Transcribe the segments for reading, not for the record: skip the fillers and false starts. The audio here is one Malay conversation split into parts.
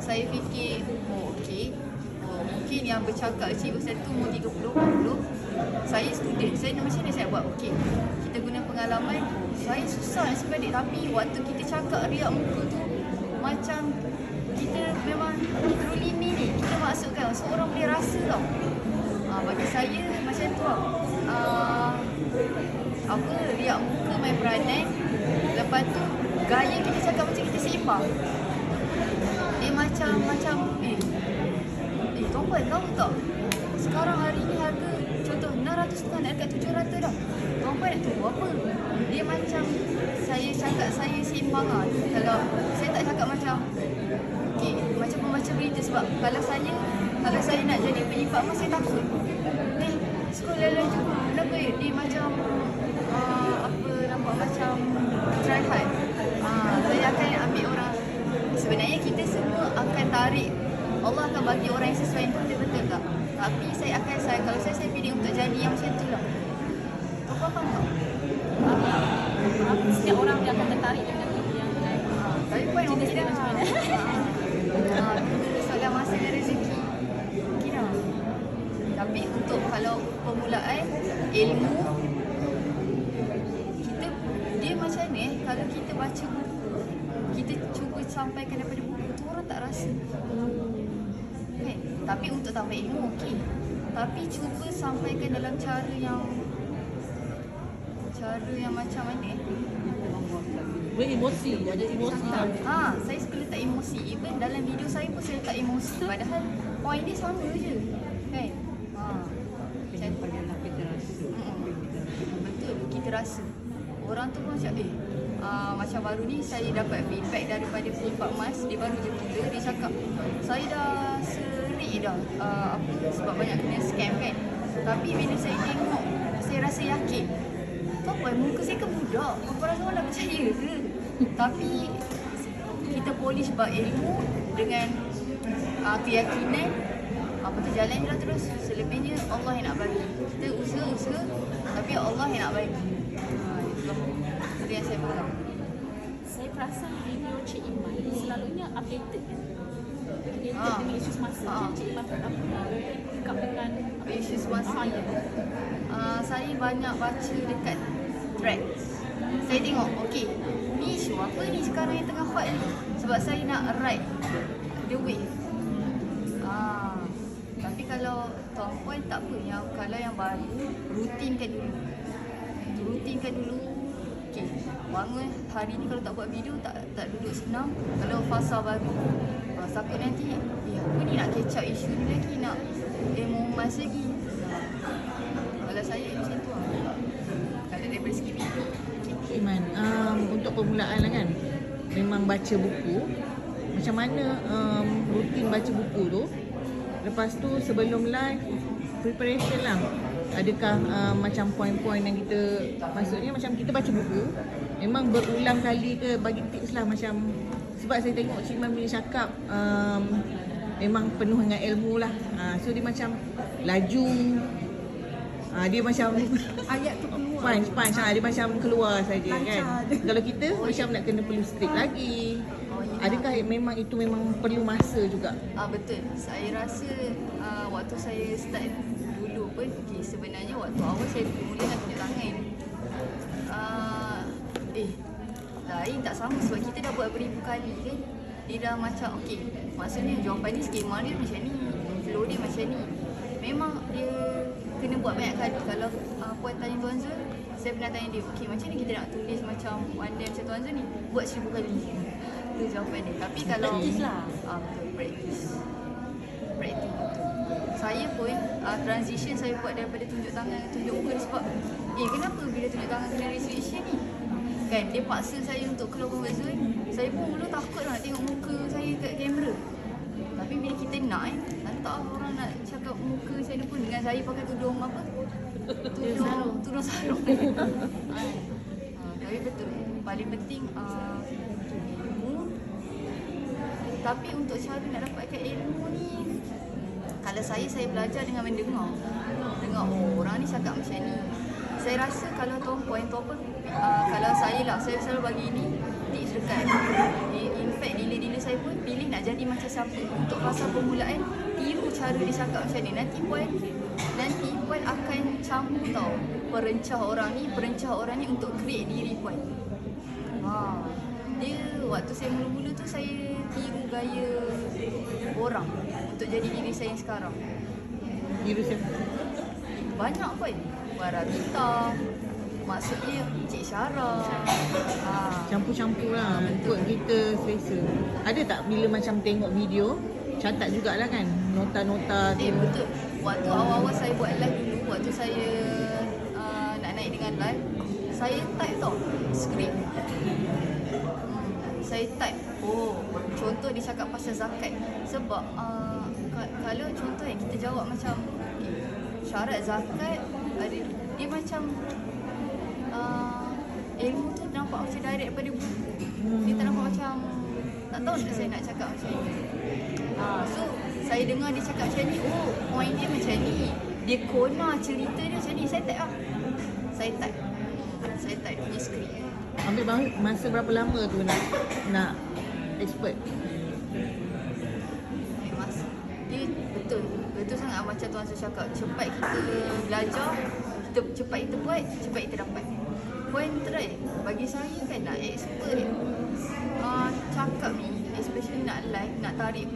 saya fikir, okey, mungkin yang bercakap cikgu satu umur 30-40, saya student, saya macam mana saya buat? Okey, kita guna pengalaman, saya susah nak sebadik, tapi waktu kita cakap riak muka tu, macam kita memang literally ni kita masukkan, so orang boleh rasa tau. Bagi saya macam tu tau. Riak muka, main peranan, lepas tu gaya kita cakap macam kita seimbang. Dia macam tuan-puan tahu tak, sekarang hari ni harga contoh 600 nak dekat 700 dah. Tuan-puan nak tunggu apa? Dia macam saya cakap saya seimbang lah. Kalau saya tak cakap macam macam membaca berita, sebab kalau saya nak jadi penyimpan emas, saya takut. Sekolah laju, kenapa dia macam nampak macam try hard. Saya akan ambil orang, sebenarnya kita semua akan tarik, Allah akan bagi orang yang sesuai itu, betul tak? Tapi kalau saya pilih untuk jadi yang macam tu lah. Kau faham tak? Setiap orang dia akan tertarik dengan yang tapi poin orang dia macam mana? Soalan masa dan rezeki. Kira. Tapi untuk kalau permulaan ilmu, dia macam ni, kalau kita baca buku, kita cuba sampaikan daripada buku tu, orang tak rasa. Tapi untuk tambah ilmu okey. Tapi cuba sampaikan dalam cara yang macam mana? Beremosi, ada emosi lah. Saya suka letak emosi. Even dalam video saya pun saya letak emosi. Padahal point dia sama je. Kan? Penyampaianlah kita rasa. Betul, kita rasa. Orang tu pun macam macam baru ni saya dapat feedback daripada penyimpan emas. Dia baru je gila, dia cakap saya dah serik dah sebab banyak kena scam kan. Tapi bila saya tengok, saya rasa yakin. Apa muka saya kan budak, korang semua dah percaya ke? Tapi kita polish bab ilmu dengan keyakinan, apa tu, jalan je lah terus. Selebihnya Allah yang nak bagi. Kita usaha, tapi Allah yang nak bagi. Itu yang saya pegang. Saya perasan video Cik Iman selalunya updated dengan isu semasa. Cik Iman pun dekat dengan isu semasa. Saya banyak baca dekat threads. Saya tengok, okey, ni isu apa ni sekarang yang tengah hot ni? Sebab saya nak ride the wave. Tapi kalau tuan-puan tak apa, kalau yang baru, rutinkan dulu. Okey, bangun hari ni kalau tak buat video, tak duduk senang. Kalau fasa baru, takut nanti apa ni nak catch up isu ni lagi, nak ilmu emas lagi. Kalau saya macam tu lah. Kalau daripada segi video. Iman, untuk permulaan lah kan, memang baca buku. Macam mana rutin baca buku tu? Lepas tu sebelum live, preparation lah. Adakah macam poin-poin yang kita, maksudnya macam kita baca buku, memang berulang kali ke, bagi tips lah macam, sebab saya tengok Cik Iman punya cakap memang penuh dengan ilmu lah. So dia macam laju, dia macam ayat tu keluar. Punch, dia macam keluar saja kan. Kalau kita macam nak kena perlu straight lagi. Adakah memang itu memang perlu masa juga? Betul. Saya rasa waktu saya start dulu pun, sebenarnya waktu awal saya mula nak tunjuk tangan. Lain tak sama sebab kita dah buat beribu kali kan. Dia dah macam maksudnya jawapan ni, skema dia macam ni, flow dia macam ni. Memang dia kena buat banyak kali. Kalau puan tanya Tuan Zul, saya pernah tanya dia, macam ni kita nak tulis macam one day macam Tuan Zul ni, buat 1000 kali. Itu jawapan dia. Tapi kalau practice lah. Betul, practice. Saya pun transition saya buat daripada tunjuk tangan ke tunjuk muka ni sebab kenapa bila tunjuk tangan kena restriction ni? Kan dia paksa saya untuk keluar comfort zone. Saya pun mula takut nak tengok muka saya kat kamera. Tapi bila kita nak tak orang nak cakap muka saya pun dengan saya pakai tudung apa? Tudung sarung. Tapi betul, paling penting ilmu. Tapi untuk cara nak dapatkan ilmu ni, kalau saya belajar dengan mendengar. Orang ni cakap macam ni. Saya rasa kalau tuan-puan kalau saya selalu bagi ini tips dekat In fact dealer-dealer saya pun pilih nak jadi macam siapa. Untuk fasa permulaan, tiru cara dia cakap macam ni. Nanti puan akan campur tau. Perencah orang ni untuk create diri puan. Dia waktu saya mula-mula tu saya tiru gaya orang untuk jadi diri saya yang sekarang. Tiru siapa? Banyak pun. Warabita, maksudnya Cik Syara. Campur-campur lah ikut kita selesa. Ada tak bila macam tengok video, catat jugalah kan nota-nota tu? Betul. Waktu awal-awal saya buat live dulu, waktu saya nak naik dengan live, saya type tau skrip. Saya type, contoh dia cakap pasal zakat. Sebab kalau contoh yang kita jawab macam syarat zakat ada, dia macam ilmu tu nampak macam direct daripada buku. Dia tak nampak macam, tak tahu nak saya nak cakap macam ni. So saya dengar dia cakap macam ni, point dia macam ni, dia kona cerita dia macam ni. Saya type lah. Saya type punya skrip. Ambil masa berapa lama tu nak expert? Masa dia betul sangat macam Tuan Su cakap, cepat kita belajar, cepat kita buat, cepat kita dapat. Point try bagi saya kan nak expert cakap ni, especially nak live, nak tarik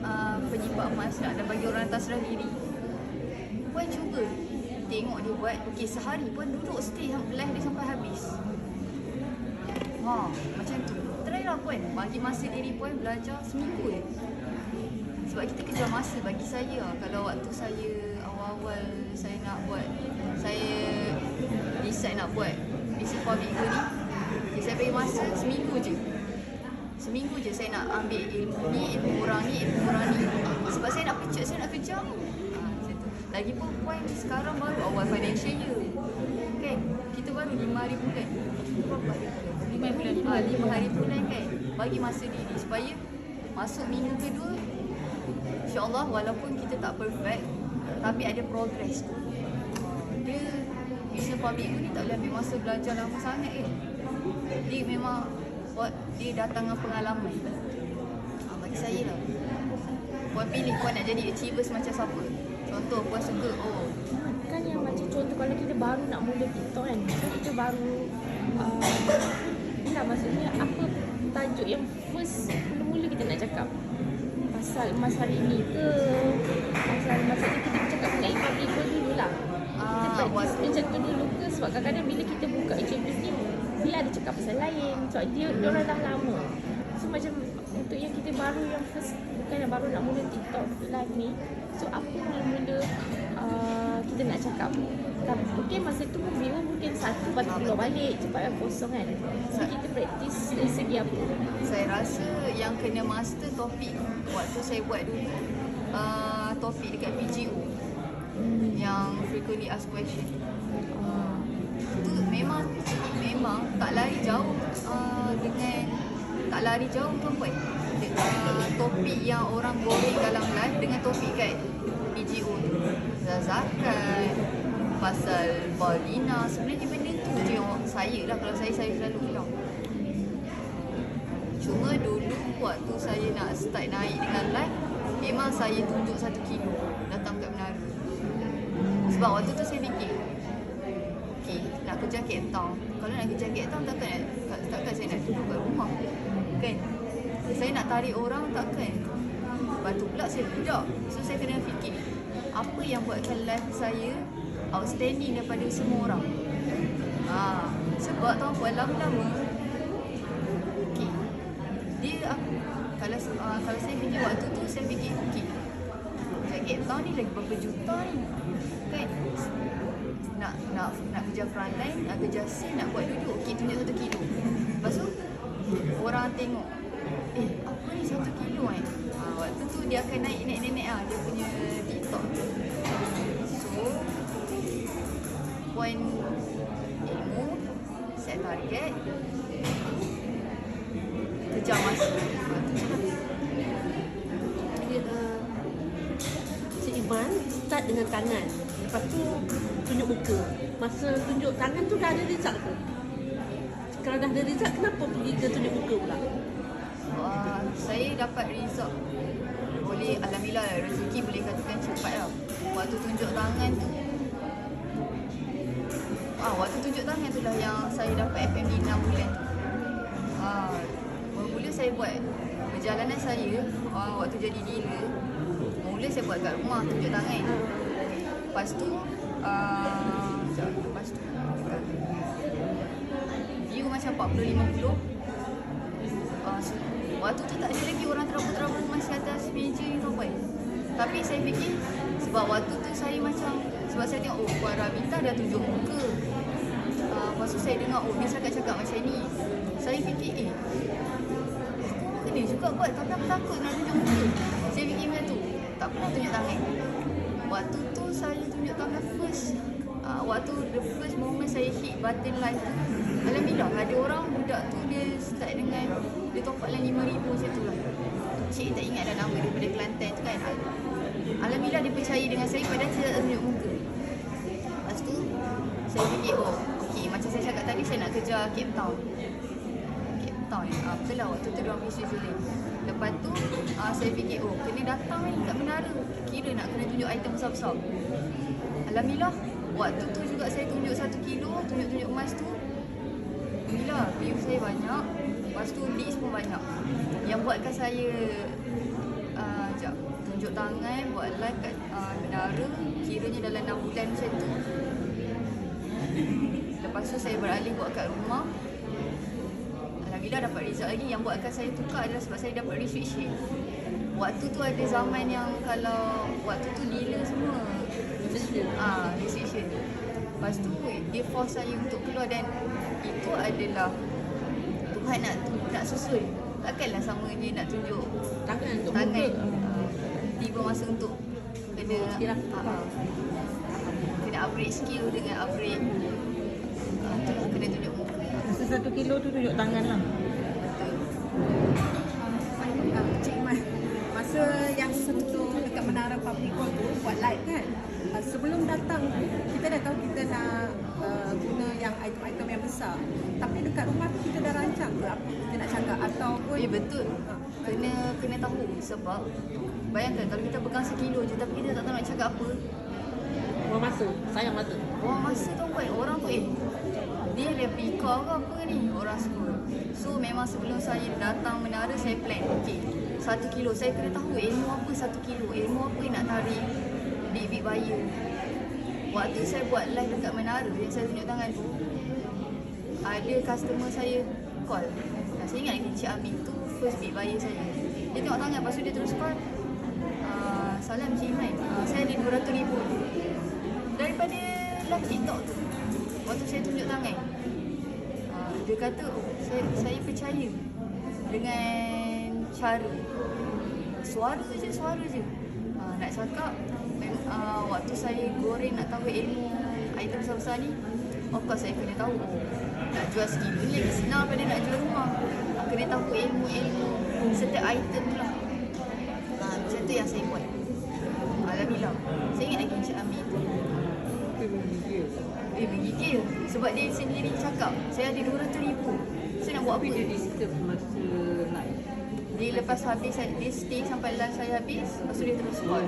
penyimpan emas, nak bagi orang tasrah diri. Puan cuba tengok dia buat, sehari pun duduk stay live dia sampai habis. Macam tu. Try lah puan, bagi masa diri puan belajar seminggu je. Sebab kita kejar masa bagi saya. Kalau waktu saya awal-awal saya nak buat, saya decide nak buat bisnes public ni, saya bagi masa seminggu je saya nak ambil ilmu ni, ilmu orang ni. Sebab saya nak kejar. Lagipun puan sekarang baru awal financial year. Kan? Kita baru 5 hari bulan. Berapa hari bulan? 5 hari bulan kan. Bagi masa diri supaya masuk minggu kedua, insya-Allah walaupun kita tak perfect tapi ada progress tu. Dia bisnes public ni tak boleh ambil masa belajar lama sangat kan. Dia memang dia datang dengan pengalaman. Bagi saya lah. Puan pilih puan nak jadi achievers macam siapa. Contoh puan suka kan yang macam contoh kalau kita baru nak mula TikTok kan, kita baru maksudnya apa tajuk yang first mula-mula kita nak cakap pasal emas hari ni ke maksudnya kita cakap mengenai public dulu lah. Kita practice macam tu dulu ke, sebab kadang-kadang bila kita buka achievers ni bila ada cakap pasal lain, sebab dia orang dah lama. So macam untuk yang kita baru yang first, bukan yang baru nak mula TikTok live ni, so apa mula-mula kita nak cakap. Mungkin masa tu viewer mungkin satu, lepas tu keluar balik cepat kosong kan. So kita praktis dari segi apa? Saya rasa yang kena master topik waktu saya buat dulu, topik dekat PGO yang frequently asked question. Itu memang tak lari jauh tuan puan. Topik yang orang goreng dalam live dengan topik kat PGO tu, zakat, pasal Balina, sebenarnya benda tu je yang saya lah. Kalau saya selalu bilang. Cuma dulu waktu saya nak start naik dengan live, memang saya tunjuk 1 kilo datang kat menara. Sebab waktu tu saya fikir, nak kerja Cape Town. Kalau nak kerja Cape Town takkan saya nak duduk kat rumah kan. Saya nak tarik orang takkan. Lepas tu pula saya budak. So saya kena fikir apa yang buatkan live saya outstanding daripada semua orang. Sebab tahu apa, lama-lama dia kalau saya fikir waktu tu, saya fikir Cape Town ni lagi berapa juta ni kan. Nak kerja frontline, nak kerja scene, nak buat duduk, tunjuk 1 kilo. Lepas tu orang tengok, apa ni 1 kilo kan. Waktu tu dia akan naik dia punya TikTok. So point ilmu, set target, kejar masa. Cik Iman start dengan tangan, lepas tu tunjuk muka. Masa tunjuk tangan tu dah ada result tu. Kalau dah ada result, kenapa pergi ke tunjuk muka pula? Saya dapat result boleh, alhamdulillah rezeki boleh katakan cepat lah. Waktu tunjuk tangan tu waktu tunjuk tangan tu lah yang saya dapat FMD 6 bulan tu. Mula saya buat perjalanan saya waktu jadi dealer. Mula saya buat kat rumah tunjuk tangan. Lepas tu view macam 40-50. Waktu tu tak ada lagi orang terabur-terabur masih atas meja ni tau kan. Tapi saya fikir sebab waktu tu saya macam, sebab saya tengok Puan Ravita dah tunjuk muka. Lepas tu saya dengar dia cakap macam ni. Saya fikir aku kena juga buat, tapi aku takut nak tunjuk muka. Saya fikir macam tu, tak pernah tunjuk tangan. Waktu tu saya tunjuk tangan first, waktu the first moment saya hit button live tu, alhamdulillah ada orang budak tu dia start dengan dia top up lah 5,000 macam tu lah. Cik tak ingat dah nama daripada Kelantan tu kan. Alhamdulillah dia percaya dengan saya padahal saya tak tunjuk muka. Lepas tu saya fikir okey, macam saya cakap tadi saya nak kejar Cape Town ni. Betul lah waktu tu diorang pergi Switzerland. Lepas tu saya fikir kena datang ni kat menara, kira nak kena tunjuk item besar-besar. Alhamdulillah waktu tu juga saya tunjuk 1 kilo, tunjuk emas tu. Alhamdulillah view saya banyak. Lepas tu leads pun banyak. Yang buatkan saya tunjuk tangan, buat live kat menara, kiranya dalam 6 bulan macam tu. Lepas tu saya beralih buat kat rumah. Alhamdulillah dapat result lagi. Yang buatkan saya tukar adalah sebab saya dapat restriction. Waktu tu ada zaman yang kalau waktu tu dealer semua restriction. Lepas tu dia force saya untuk keluar dan itu adalah Tuhan nak susun. Takkanlah sama je nak tunjuk Tangan untuk tangan. muka. Tiba masa untuk kena kena upgrade skill dengan upgrade kena tunjuk muka. Masa 1 kilo tu tunjuk tangan lah. Cik Iman, masa yang sebelum dekat Menara Public Hall tu buat live kan, sebelum datang tu kita dah tahu kita nak guna yang item-item yang besar, tapi dekat rumah tu kita dah rancang ke apa kita nak cakap ataupun Betul. Kena tahu sebab bayangkan kalau kita pegang 1 kilo je tapi kita tak tahu nak cakap apa. Buang masa, sayang masa. Orang masa tu kan orang tu dia replika ke apa ni orang semua. So memang sebelum saya datang menara saya plan okey 1 kilo saya kena tahu ilmu apa 1 kilo, ilmu apa yang nak tarik big buyer. Waktu saya buat live dekat menara yang saya tunjuk tangan tu, ada customer saya call. Saya ingat lagi Cik Amin tu first big buyer saya. Dia tengok tangan lepas tu dia terus call. Salam Cik Iman, saya ada 200,000 daripada live TikTok tu. Waktu saya tunjuk tangan, dia kata saya percaya dengan cara suara je. Nak cakap waktu saya goreng nak tahu ilmu item besar-besar ni, of course saya kena tahu nak jual skill lagi senang daripada nak jual rumah. Kena tahu ilmu setiap item tu lah. Macam tu yang saya buat. Alhamdulillah. Saya ingat lagi Encik Amir tu. Menggigil. Sebab dia sendiri cakap, saya ada 200,000. Saya nak buat apa? Dia disturb masa live. Dia lepas habis, dia stay sampai lunch saya habis. Lepas tu dia terus call.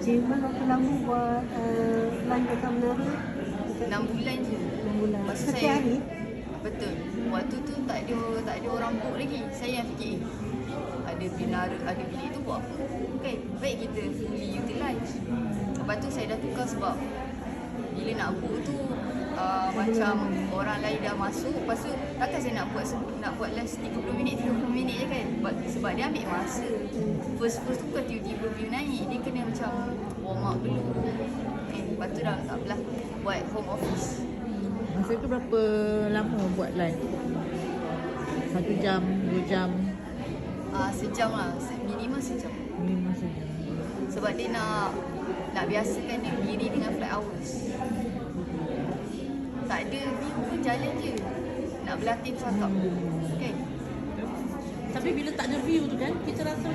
Cik Iman berapa lama buat live dekat menara? 6 bulan je. 6 bulan. Lepas tu Setiap saya, hari? betul. Waktu tu tak ada orang book lagi. Saya yang fikir, ada menara, ada bilik tu buat apa? Kan? Baik kita fully utilize. Lepas tu saya dah tukar sebab bila nak book tu macam orang lain dah masuk, lepas tu takkan saya nak buat last 30 minit je kan. Sebab dia ambil masa. First tu kan tiba-tiba view naik, dia kena macam warm up dulu. Lepas tu dah tak apalah buat home office. Masa tu berapa lama buat live? 1 jam, 2 jam? Sejam lah, minimum sejam. 5 sejam. Sebab dia nak biasakan diri dengan flight hours. Tak ada view pun jalan je. Nak berlatih bercakap. Kan? Tapi bila tak ada view tu kan, kita rasa